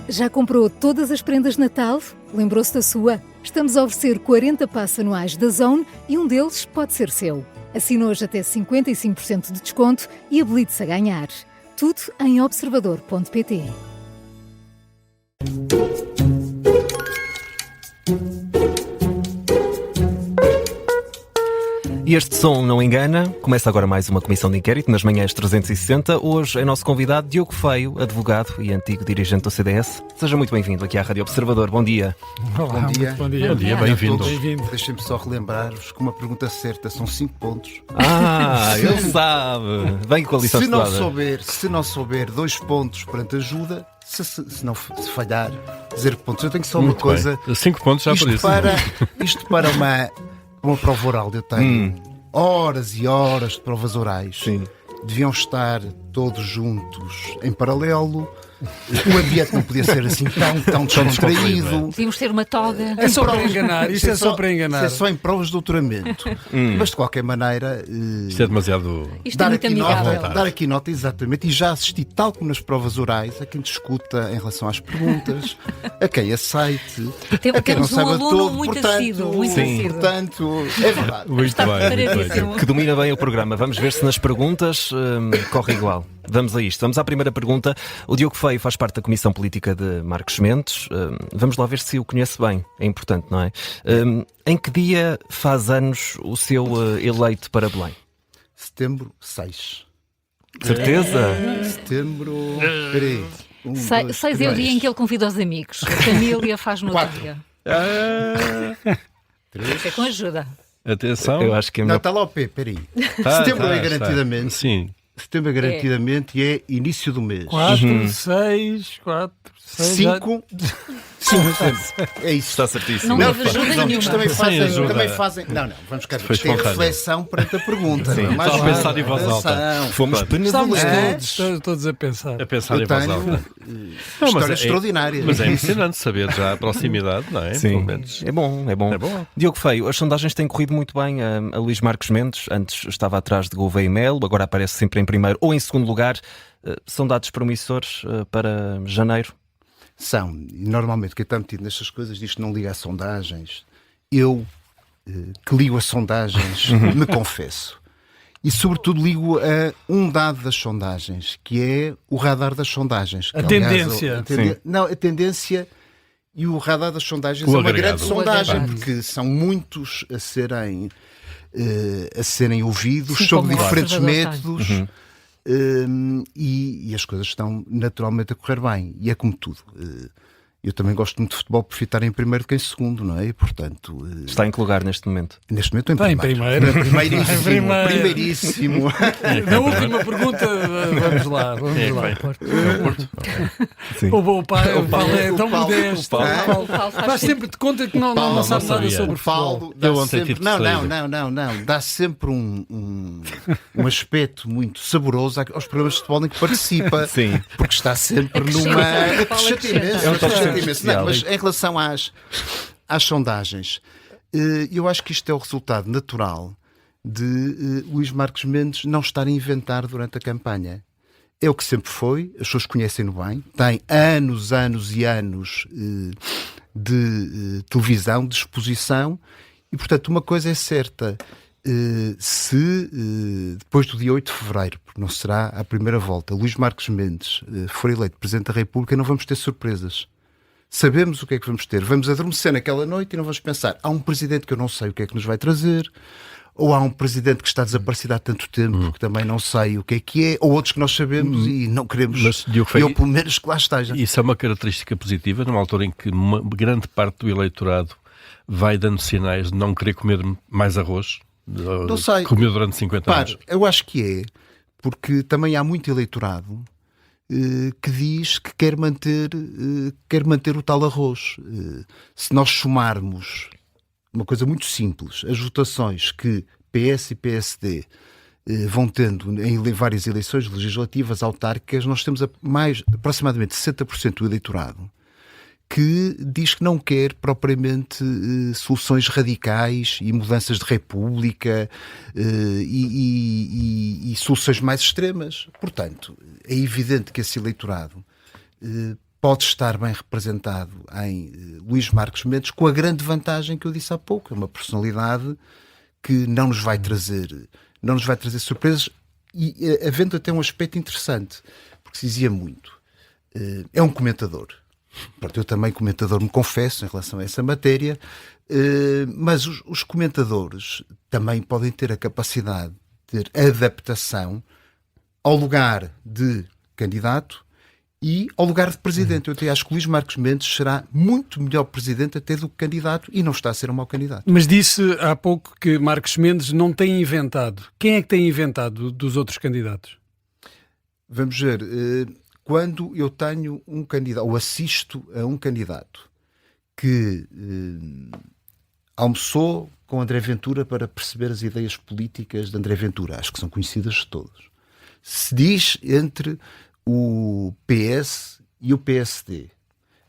Já comprou todas as prendas de Natal? Lembrou-se da sua? Estamos a oferecer 40 passes anuais da Zone e um deles pode ser seu. Assine hoje até 55% de desconto e habilite-se a ganhar. Tudo em observador.pt. E este som não engana. Começa agora mais uma comissão de inquérito nas manhãs 360. Hoje é nosso convidado Diogo Feio, advogado e antigo dirigente do CDS. Seja muito bem-vindo aqui à Rádio Observador. Bom dia. Olá, bom dia. Bom dia, bem-vindo. Deixem-me só relembrar-vos que uma pergunta certa são 5 pontos. Ele sabe. Vem com a lição estudada. Se não souber 2 pontos perante ajuda, se falhar, 0 pontos. Eu tenho só uma coisa. 5 pontos já por isso. Isto para uma prova oral. Eu tenho horas e horas de provas orais. Sim. Deviam estar todos juntos em paralelo. O ambiente não podia ser assim tão descontraído. Devíamos ter uma toga. É só para enganar, isto é só para enganar. Isto é só em provas de doutoramento. Mas de qualquer maneira. Isto é demasiado. Isto é muito amigável. Dar aqui nota, exatamente. E já assisti, tal como nas provas orais, a quem discuta em relação às perguntas, a quem aceite, a quem não saiba todo. Muito assíduo. Portanto, é verdade. Muito bem. Que domina bem o programa. Vamos ver se nas perguntas corre igual. Vamos a isto. Vamos à primeira pergunta. O Diogo Feio faz parte da Comissão Política de Marcos Mendes. Vamos lá ver se o conhece bem. É importante, não é? Em que dia faz anos o seu eleito para Belém? Setembro 6. Certeza? Setembro. Peraí. 6 é o dia em que ele convida os amigos. A família faz no outro dia. É com ajuda. Atenção. Eu acho que é Não, está lá o P, peraí. Setembro é garantidamente. Sim. Setembro é garantidamente e é início do mês. 4, 6, 4, 6. 5. É isso. Está certíssimo. Não teve ajuda Os amigos nenhuma. também fazem. Não, vamos cá. Foi Isto é espontâneo. reflexão perante a pergunta. Sim, não é? Mais estava a pensar em voz alta. reflexão. Fomos Estamos benevolentes. todos a pensar. A pensar Eu em voz tenho alta. histórias extraordinárias. Mas é emocionante saber já a proximidade, não é? Sim, Pelo menos. é bom. É bom. Diogo Feio, as sondagens têm corrido muito bem. A Luís Marcos Mendes antes estava atrás de Gouveia e Melo, agora aparece sempre em primeiro ou em segundo lugar. São dados promissores para janeiro? São. E normalmente quem está metido nestas coisas diz que não liga a sondagens. Eu, que ligo a sondagens, me confesso. E sobretudo ligo a um dado das sondagens, que é o radar das sondagens. A tendência. Não, a tendência e o radar das sondagens O é uma agregado. grande sondagem, agregado. porque são muitos a serem ouvidos Sim, sobre como o diferentes observador métodos. E as coisas estão naturalmente a correr bem. E é como tudo. Eu também gosto muito de futebol, prefiro estar em primeiro do que em segundo, não é? E, portanto, Está em que lugar neste momento? neste momento Está estou em em primeiro. Primeiríssimo. Na última pergunta, vamos lá. Sim. O Paulo é tão Paulo- modesto. o Paulo- O Paulo Faz faz sempre de conta que não sabe nada sabia. sobre O Paulo futebol. dá Eu ontem sempre... tive Não. distraído. Dá sempre um aspecto muito saboroso aos programas de futebol em que participa. Sim. Porque está sempre Acrescenta, numa... Paulo Acrescenta acrescenta. imenso, É um toque acrescenta sempre imenso. especial. Não, mas em relação às sondagens, eu acho que isto é o resultado natural de Luís Marcos Mendes não estar a inventar durante a campanha. É o que sempre foi, as pessoas conhecem-no bem, tem anos e anos de televisão, de exposição, e portanto uma coisa é certa, se depois do dia 8 de fevereiro, porque não será a primeira volta, Luís Marcos Mendes for eleito Presidente da República, não vamos ter surpresas. Sabemos o que é que vamos ter. Vamos adormecer naquela noite e não vamos pensar, há um Presidente que eu não sei o que é que nos vai trazer, ou há um Presidente que está desaparecido há tanto tempo que também não sei o que é, ou outros que nós sabemos e não queremos, Mas, Diogo Feio, eu pelo menos que lá esteja. isso é uma característica positiva, numa altura em que uma grande parte do eleitorado vai dando sinais de não querer comer mais arroz. Não sei. Comeu durante 50 anos. Eu acho que é, porque também há muito eleitorado que diz que quer manter o tal arroz. Se nós somarmos uma coisa muito simples, as votações que PS e PSD vão tendo em várias eleições legislativas, autárquicas, nós temos aproximadamente 60% do eleitorado que diz que não quer propriamente soluções radicais e mudanças de república e soluções mais extremas. Portanto, é evidente que esse eleitorado pode estar bem representado em Luís Marcos Mendes, com a grande vantagem que eu disse há pouco, é uma personalidade que não nos vai trazer surpresas, e havendo até um aspecto interessante, porque se dizia muito, é um comentador. Pronto, eu também comentador me confesso em relação a essa matéria, mas os comentadores também podem ter a capacidade de ter adaptação ao lugar de candidato e ao lugar de presidente. Eu até acho que Luís Marcos Mendes será muito melhor presidente até do que candidato, e não está a ser um mau candidato. Mas disse há pouco que Marcos Mendes não tem inventado. Quem é que tem inventado dos outros candidatos? Vamos ver, quando eu tenho um candidato, ou assisto a um candidato que almoçou com André Ventura para perceber as ideias políticas de André Ventura, acho que são conhecidas de todos, se diz entre o PS e o PSD,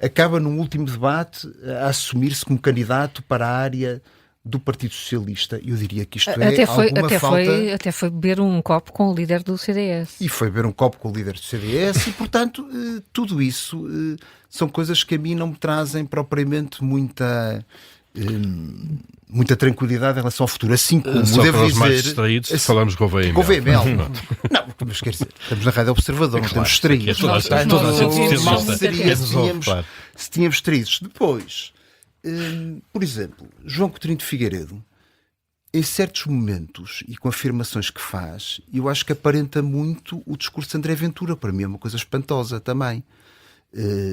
acaba num último debate a assumir-se como candidato para a área do Partido Socialista. Eu diria que isto até foi beber um copo com o líder do CDS. E foi beber um copo com o líder do CDS e, portanto, tudo isso são coisas que a mim não me trazem propriamente muita tranquilidade em relação ao futuro, assim como só devo para os dizer, mais distraídos, falamos Gouveia e Mel. Não, mas quer dizer, estamos na Rádio Observador, não estamos distraídos. Se tínhamos distraídos. Depois, por exemplo, João Coutinho de Figueiredo, em certos momentos e com afirmações que faz, eu acho que aparenta muito o discurso de André Ventura. Para mim é uma coisa espantosa também.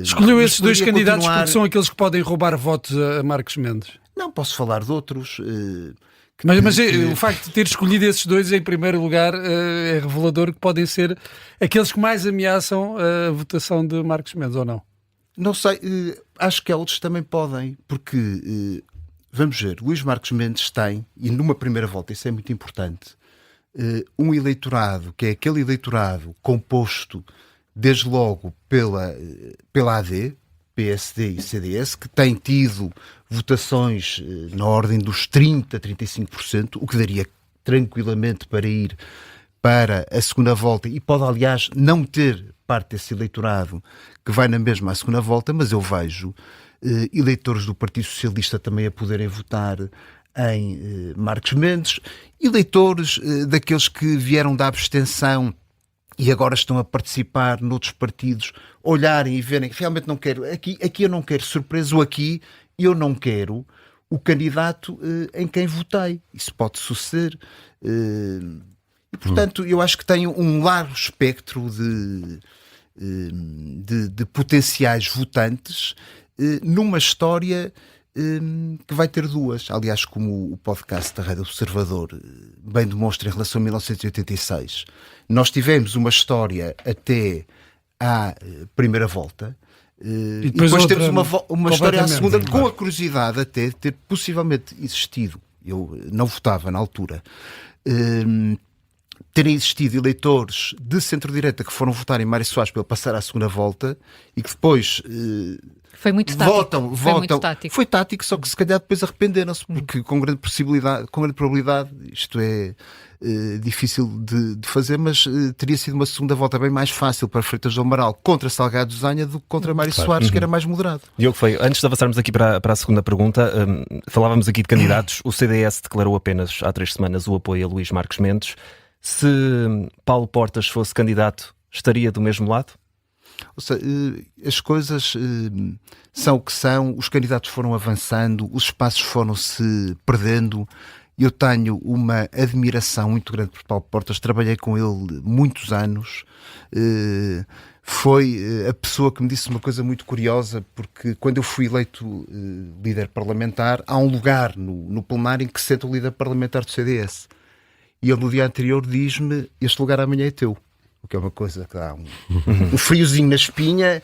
Escolheu esses dois candidatos porque são aqueles que podem roubar votos a Marcos Mendes. Não, posso falar de outros. Mas o facto de ter escolhido esses dois em primeiro lugar é revelador que podem ser aqueles que mais ameaçam a votação de Marcos Mendes, ou não? Não sei, acho que outros também podem, porque, vamos ver, Luís Marcos Mendes tem, e numa primeira volta isso é muito importante, um eleitorado que é aquele eleitorado composto desde logo pela AD, PSD e CDS, que tem tido votações na ordem dos 30%, 35%, o que daria tranquilamente para ir para a segunda volta, e pode, aliás, não ter parte desse eleitorado que vai na mesma à segunda volta, mas eu vejo eleitores do Partido Socialista também a poderem votar em Marcos Mendes, eleitores daqueles que vieram da abstenção e agora estão a participar noutros partidos, olharem e verem que realmente não quero, aqui eu não quero surpresa, ou aqui eu não quero o candidato em quem votei. Isso pode suceder. E, portanto, eu acho que tem um largo espectro de potenciais votantes numa história que vai ter duas. Aliás, como o podcast da Rádio Observador bem demonstra em relação a 1986, nós tivemos uma história até à primeira volta e depois temos uma história à segunda, com a curiosidade até de ter possivelmente existido, eu não votava na altura, terem existido eleitores de centro-direita que foram votar em Mário Soares para ele passar à segunda volta e que depois foi muito tático. Foi tático, só que se calhar depois arrependeram-se, porque com grande probabilidade, isto é difícil de fazer, mas teria sido uma segunda volta bem mais fácil para Freitas do Amaral contra Salgado Zanha do que contra Mário Soares, que era mais moderado. Diogo Feio, antes de avançarmos aqui para a segunda pergunta, falávamos aqui de candidatos. O CDS declarou apenas há 3 semanas o apoio a Luís Marcos Mendes. Se Paulo Portas fosse candidato, estaria do mesmo lado? Ou seja, as coisas são o que são, os candidatos foram avançando, os espaços foram-se perdendo. Eu tenho uma admiração muito grande por Paulo Portas, trabalhei com ele muitos anos, foi a pessoa que me disse uma coisa muito curiosa, porque quando eu fui eleito líder parlamentar, há um lugar no plenário em que se senta o líder parlamentar do CDS. E ele no dia anterior diz-me: este lugar amanhã é teu. O que é uma coisa que dá um friozinho na espinha,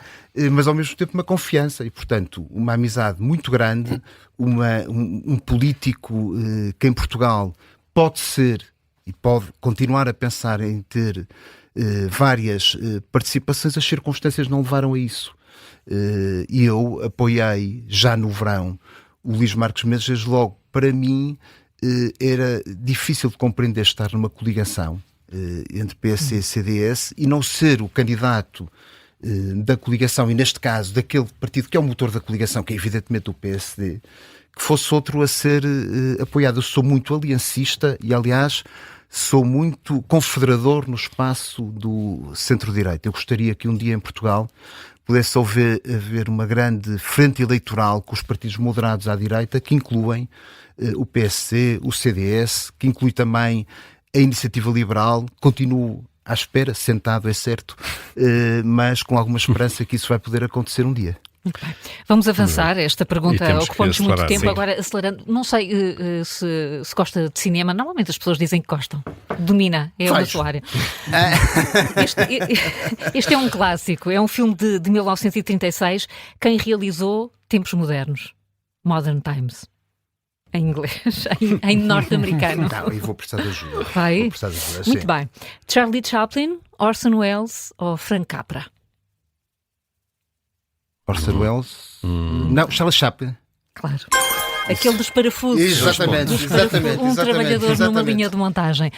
mas ao mesmo tempo uma confiança. E, portanto, uma amizade muito grande, um político que em Portugal pode ser e pode continuar a pensar em ter várias participações. As circunstâncias não levaram a isso. E eu apoiei, já no verão, o Luís Marcos Mendes. Desde logo, para mim, era difícil de compreender estar numa coligação entre PSD e CDS e não ser o candidato da coligação, e neste caso daquele partido que é o motor da coligação, que é evidentemente o PSD, que fosse outro a ser apoiado. Eu sou muito aliancista e, aliás, sou muito confederador no espaço do centro-direita. Eu gostaria que um dia em Portugal pudesse haver uma grande frente eleitoral com os partidos moderados à direita, que incluem o PSC, o CDS, que inclui também a Iniciativa Liberal. Continuo à espera, sentado é certo, mas com alguma esperança que isso vai poder acontecer um dia. Muito bem. Vamos avançar. Esta pergunta ocupou-nos muito tempo. Sim. Agora, acelerando, não sei se gosta de cinema. Normalmente as pessoas dizem que gostam. Domina, é a sua área. Este é um clássico. É um filme de 1936. Quem realizou Tempos Modernos. Modern Times. Em inglês, em norte-americano. Não, eu vou precisar de ajuda. Vai? Vou precisar de ajuda, Muito sim. bem. Charlie Chaplin, Orson Welles ou Frank Capra? Orson Welles? Não, Charles Chaplin. Claro. Aquele dos parafusos. Exatamente, Um trabalhador numa linha de montagem.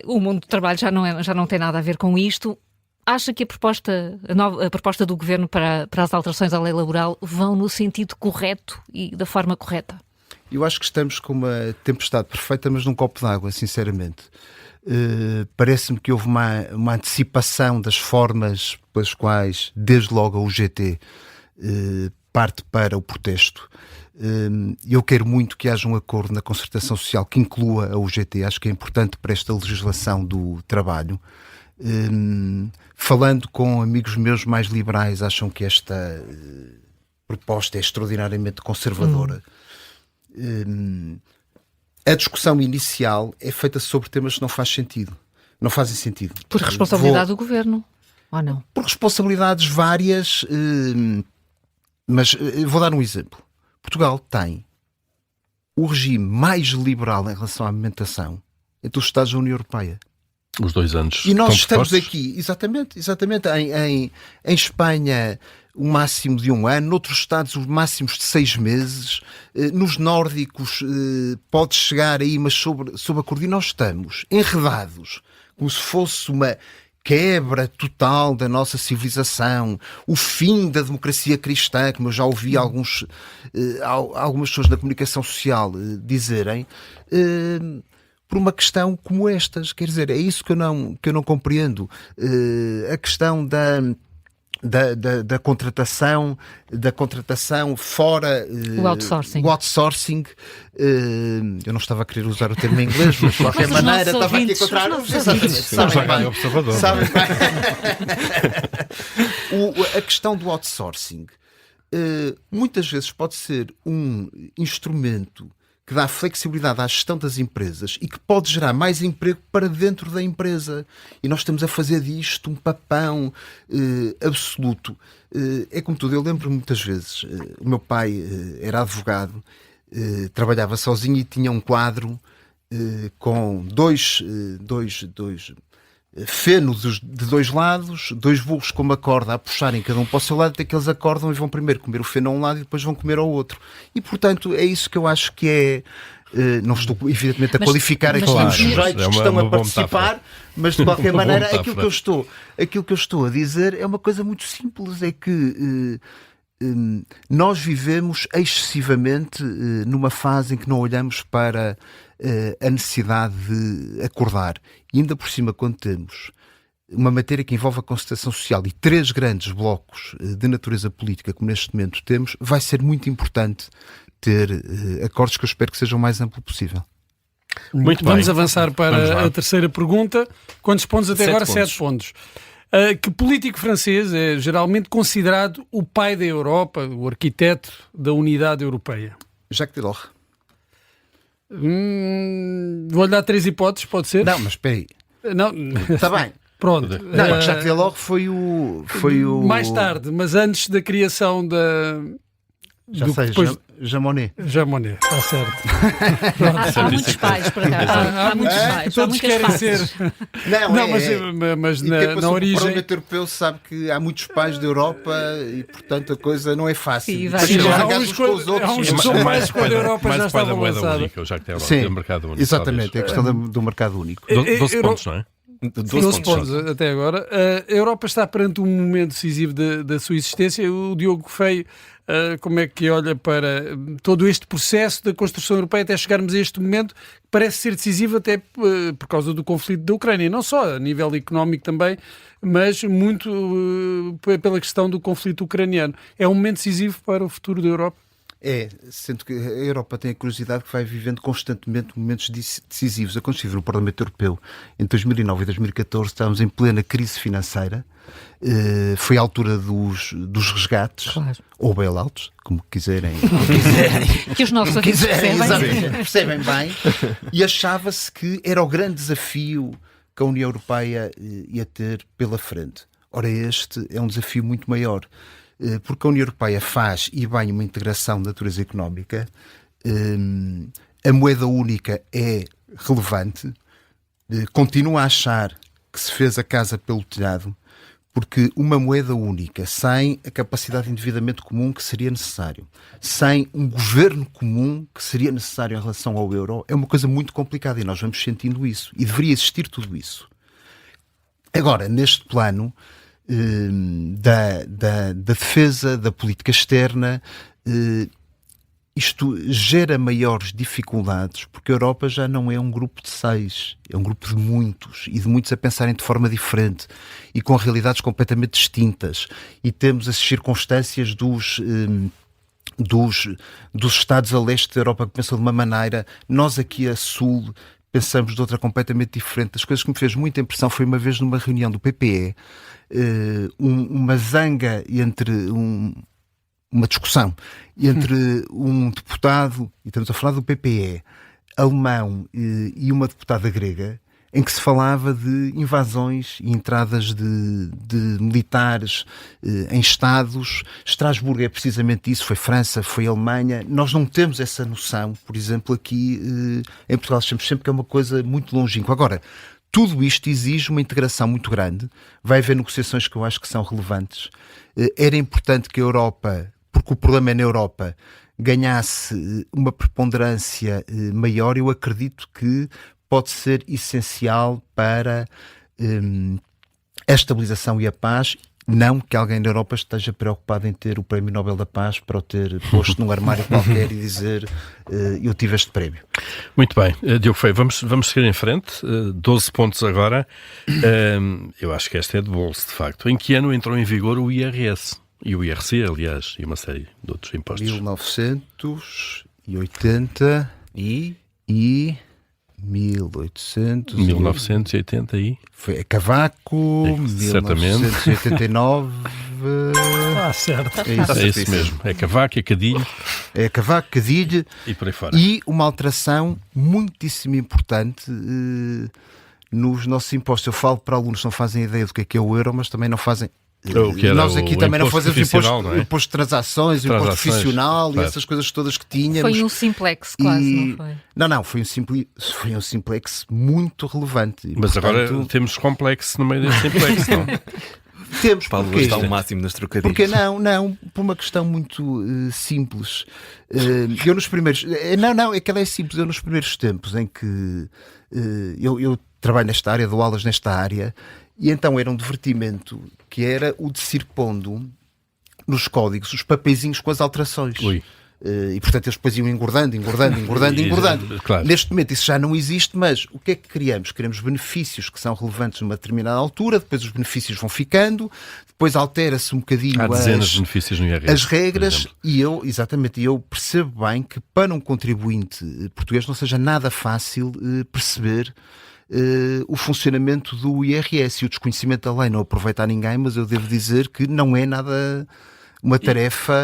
O mundo do trabalho já não tem nada a ver com isto. Acha que a proposta do Governo para as alterações à lei laboral vão no sentido correto e da forma correta? Eu acho que estamos com uma tempestade perfeita, mas num copo d'água, sinceramente. Parece-me que houve uma antecipação das formas pelas quais, desde logo, a UGT parte para o protesto. Eu quero muito que haja um acordo na concertação social que inclua a UGT. Acho que é importante para esta legislação do trabalho. Falando com amigos meus mais liberais, acham que esta proposta é extraordinariamente conservadora. A discussão inicial é feita sobre temas que não fazem sentido. Por responsabilidade do Governo, ou não? Por responsabilidades várias, mas vou dar um exemplo. Portugal tem o regime mais liberal em relação à alimentação entre os Estados da União Europeia. Os 2 anos. E nós estamos precoces. aqui, exatamente. Em Espanha, o máximo de 1 ano, noutros Estados, os máximos de 6 meses, nos nórdicos pode chegar aí, mas sob acordo. E nós estamos enredados, como se fosse uma quebra total da nossa civilização, o fim da democracia cristã, como eu já ouvi algumas pessoas da comunicação social dizerem, por uma questão como estas. Quer dizer, é isso que eu não compreendo. A questão da contratação fora o outsourcing. Eu não estava a querer usar o termo em inglês, mas de qualquer maneira estava aqui a encontrar. Sabem bem. A questão do outsourcing muitas vezes pode ser um instrumento que dá flexibilidade à gestão das empresas e que pode gerar mais emprego para dentro da empresa. E nós estamos a fazer disto um papão absoluto. É como tudo, eu lembro muitas vezes, o meu pai era advogado, trabalhava sozinho e tinha um quadro com dois fenos de 2 lados, 2 burros com uma corda a puxarem cada um para o seu lado, até que eles acordam e vão primeiro comer o feno a um lado e depois vão comer ao outro. E, portanto, é isso que eu acho que é... não estou, evidentemente, a qualificar aqui os sujeitos que estão a participar, mas, de qualquer maneira, aquilo que eu estou a dizer é uma coisa muito simples, é que nós vivemos excessivamente numa fase em que não olhamos para a necessidade de acordar. E ainda por cima, quando temos uma matéria que envolve a concertação social e 3 grandes blocos de natureza política, como neste momento temos, vai ser muito importante ter acordos que eu espero que sejam o mais amplo possível. Muito bem. Vamos avançar para a terceira pergunta. Quantos pontos até agora? 7 pontos. Que político francês é geralmente considerado o pai da Europa, o arquiteto da unidade europeia? Jacques Delors. Vou-lhe dar 3 hipóteses, pode ser? Não, mas espera aí. Não. Está bem. Pronto. Não, Jacques Delors foi o... Mais tarde, mas antes da criação da... Já sei, depois... Jean Monnet. Jean Monnet, está certo. Há muitos pais, por acaso. Há muitos pais. Todos querem ser. Mas na origem. O Parlamento Europeu sabe que há muitos pais da Europa e, portanto, a coisa não é fácil. Sim, há uns que são mais quando a Europa já estava lançada. Já que tem o mercado único. Exatamente, é a questão do mercado único. 12 pontos, não é? 12 pontos até agora. A Europa está perante um momento decisivo da sua existência. O Diogo Feio, como é que olha para todo este processo da construção europeia até chegarmos a este momento, que parece ser decisivo até por causa do conflito da Ucrânia, não só a nível económico também, mas muito pela questão do conflito ucraniano. É um momento decisivo para o futuro da Europa? Sendo que a Europa tem a curiosidade que vai vivendo constantemente momentos decisivos. Quando estive no Parlamento Europeu entre 2009 e 2014, estávamos em plena crise financeira. Foi a altura dos resgates, claro, ou bailouts, como quiserem. Que os nossos ouvintes percebem bem. E achava-se que era o grande desafio que a União Europeia ia ter pela frente. Ora, este é um desafio muito maior, porque a União Europeia faz, e bem, uma integração de natureza económica. A moeda única é relevante. Continuo a achar que se fez a casa pelo telhado, porque uma moeda única, sem a capacidade de endividamento comum que seria necessário, sem um governo comum que seria necessário em relação ao euro, é uma coisa muito complicada, e nós vamos sentindo isso. E deveria existir tudo isso. Agora, neste plano da defesa, da política externa, isto gera maiores dificuldades, porque a Europa já não é um grupo de 6, é um grupo de muitos, e de muitos a pensarem de forma diferente e com realidades completamente distintas. E temos as circunstâncias dos Estados a leste da Europa que pensam de uma maneira, nós aqui a sul pensamos de outra completamente diferente. As coisas que me fez muita impressão foi uma vez numa reunião do PPE, uma zanga entre uma discussão entre um deputado, e estamos a falar do PPE, alemão, e uma deputada grega, em que se falava de invasões e entradas de militares em Estados. Estrasburgo é precisamente isso, foi França, foi Alemanha. Nós não temos essa noção, por exemplo, aqui em Portugal, achamos sempre que é uma coisa muito longínqua. Agora, tudo isto exige uma integração muito grande, vai haver negociações que eu acho que são relevantes. Era importante que a Europa, porque o problema é na Europa, ganhasse uma preponderância maior. Eu acredito que pode ser essencial para a estabilização e a paz. Não que alguém na Europa esteja preocupado em ter o Prémio Nobel da Paz para o ter posto num armário qualquer e dizer eu tive este prémio. Muito bem. Diogo Feio, vamos seguir em frente. 12 pontos agora. Eu acho que esta é de bolso, de facto. Em que ano entrou em vigor o IRS? E o IRC, aliás, e uma série de outros impostos. 1980 e 1980 e... Foi a Cavaco, 1989... certo. É isso mesmo. É Cavaco, é Cadilho. É Cavaco, Cadilho. E por aí fora. E uma alteração muitíssimo importante nos nossos impostos. Eu falo para alunos que não fazem ideia do que é o euro, mas também não fazem... Nós aqui também não fazemos imposto de transações, o imposto profissional, claro, e essas coisas todas que tínhamos. Foi um simplex quase, não foi? Não, foi um simplex muito relevante. Mas portanto, agora temos complexo no meio desse simplex, não? Temos, Paulo porque está ao máximo nas trocadilhas. Porque não, por uma questão muito simples. Eu nos primeiros... é que ela é simples. Eu nos primeiros tempos em que eu trabalho nesta área, dou aulas nesta área, e então era um divertimento que era o de se ir pondo nos códigos os papeizinhos com as alterações. Ui. E portanto eles depois iam engordando. Claro. Neste momento isso já não existe, mas o que é que criamos? Criamos benefícios que são relevantes numa determinada altura, depois os benefícios vão ficando, depois altera-se um bocadinho há dezenas de benefícios no IRS, as regras, e eu percebo bem que para um contribuinte português não seja nada fácil perceber o funcionamento do IRS, e o desconhecimento da lei não aproveita a ninguém, mas eu devo dizer que não é nada uma tarefa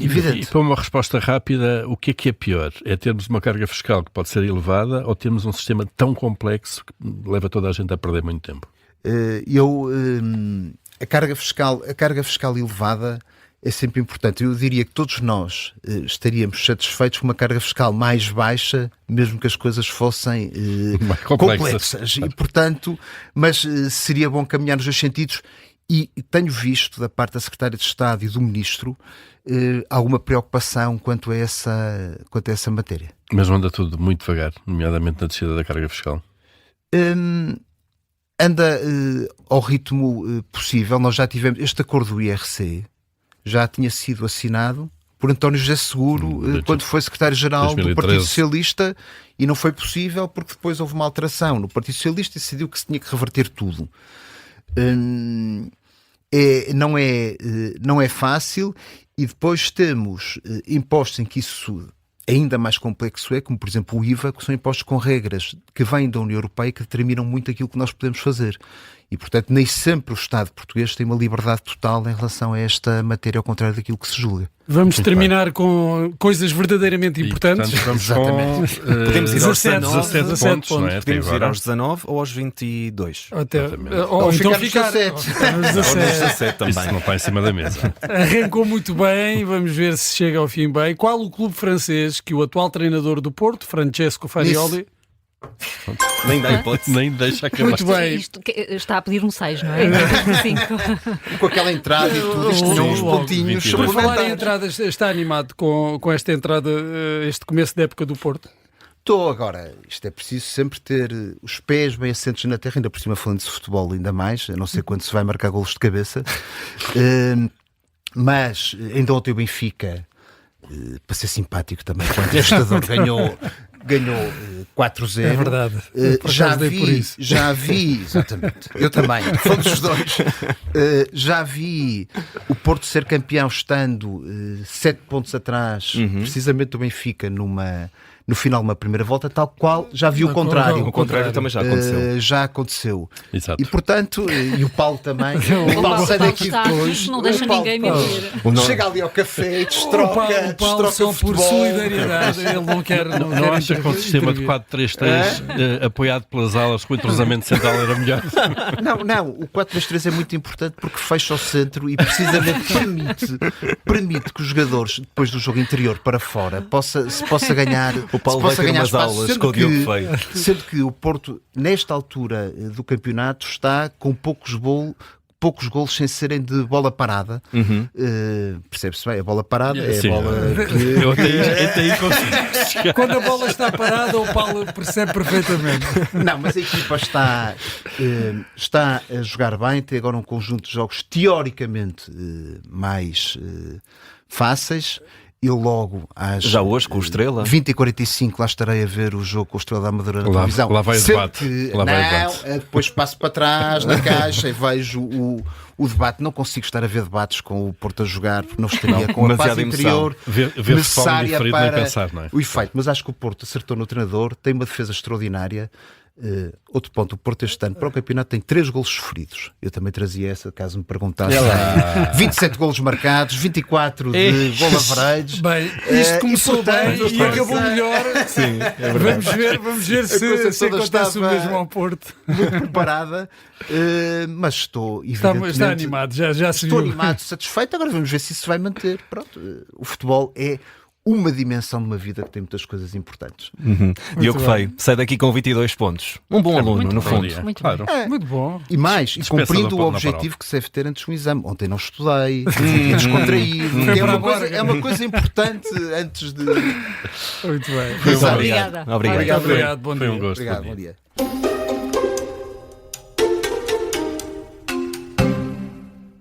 evidente. E para uma resposta rápida, o que é pior? É termos uma carga fiscal que pode ser elevada, ou termos um sistema tão complexo que leva toda a gente a perder muito tempo? A carga fiscal elevada é sempre importante. Eu diria que todos nós estaríamos satisfeitos com uma carga fiscal mais baixa, mesmo que as coisas fossem complexas. E, portanto, mas seria bom caminhar nos dois sentidos. E tenho visto da parte da Secretária de Estado e do Ministro alguma preocupação quanto a essa matéria. Mas anda tudo muito devagar, nomeadamente na descida da carga fiscal. anda ao ritmo possível. Nós já tivemos este acordo do IRC, já tinha sido assinado por António José Seguro quando foi secretário-geral do Partido Socialista, e não foi possível porque depois houve uma alteração no Partido Socialista e decidiu que se tinha que reverter tudo. Não é fácil, e depois temos impostos em que isso ainda mais complexo como por exemplo o IVA, que são impostos com regras que vêm da União Europeia que determinam muito aquilo que nós podemos fazer. E, portanto, nem sempre o Estado português tem uma liberdade total em relação a esta matéria, ao contrário daquilo que se julga. Vamos terminar com coisas verdadeiramente importantes. Portanto, vamos com, podemos ir aos 17 pontos. Não é? Podemos ir aos 19 ou aos 22. Ou então ficar nos 17 também. Isso não está em cima da mesa. Arrancou muito bem, vamos ver se chega ao fim bem. Qual o clube francês que o atual treinador do Porto, Francesco Farioli... Nem dá hipótese. Nem deixa acabar. Muito bem. Isto está a pedir um 6, não é? 5. Com aquela entrada e tudo, isto tinha uns pontinhos. Por falar em entradas, está animado com esta entrada, este começo da época do Porto? Estou agora. Isto é preciso sempre ter os pés bem assentos na terra, ainda por cima falando de futebol ainda mais, a não ser quando se vai marcar golos de cabeça. Mas ainda ontem o Benfica, para ser simpático também, quando o Estador ganhou 4-0. É verdade. Já vi, exatamente, eu também, fomos os dois. Já vi o Porto ser campeão estando 7 pontos atrás, precisamente do Benfica, no final de uma primeira volta, tal qual já vi o contrário. O contrário também já aconteceu. Já aconteceu. Exato. E portanto, e o Paulo também. O Paulo sai daqui depois. Não deixa ninguém mentir. Chega ali ao café e destroca. O Paulo só por solidariedade. Ele não quer. Não acha que o sistema de 4-3-3 apoiado pelas alas com o entrosamento central era melhor? Não. O 4-2-3 é muito importante porque fecha o centro e precisamente permite que os jogadores, depois do jogo interior para fora, se possa ganhar. O Paulo vai ter umas aulas com o Diogo Feio. Sendo que o Porto, nesta altura do campeonato, está com poucos golos sem serem de bola parada. Percebe-se bem, a bola parada é a bola que... Eu até aí consigo chegar. Quando a bola está parada, o Paulo percebe perfeitamente. Não, mas a equipa está a jogar bem, tem agora um conjunto de jogos teoricamente mais fáceis. Eu logo às já hoje com o Estrela 20h45 lá estarei a ver o jogo com o Estrela da Amadora na televisão. Lá vai o debate. Depois passo para trás na caixa e vejo o debate. Não consigo estar a ver debates com o Porto a jogar, porque não estaria com a paz interior necessária para pensar, não é? O efeito. Mas acho que o Porto acertou no treinador, tem uma defesa extraordinária. Outro ponto, o Porto este ano para o campeonato tem 3 golos sofridos. Eu também trazia essa, caso me perguntassem. 27 golos marcados, 24 de gol average. Bem, isto começou bem e acabou melhor. Sim, vamos ver se acontece o mesmo ao Porto. Muito preparada, mas estou está animado, já se estou viu. animado, satisfeito. Agora vamos ver se isso se vai manter. Pronto, o futebol é uma dimensão de uma vida que tem muitas coisas importantes. Diogo Feio, sai daqui com 22 pontos. Um bom aluno, no fundo. Muito claro. Muito bom. E mais, e cumprindo o objetivo que se deve ter antes do exame. Ontem não estudei, fiquei descontraído. É uma coisa importante antes de... Muito bem. Obrigada. Obrigado. Obrigado. Bom dia. Foi um gosto. Obrigado, bom dia.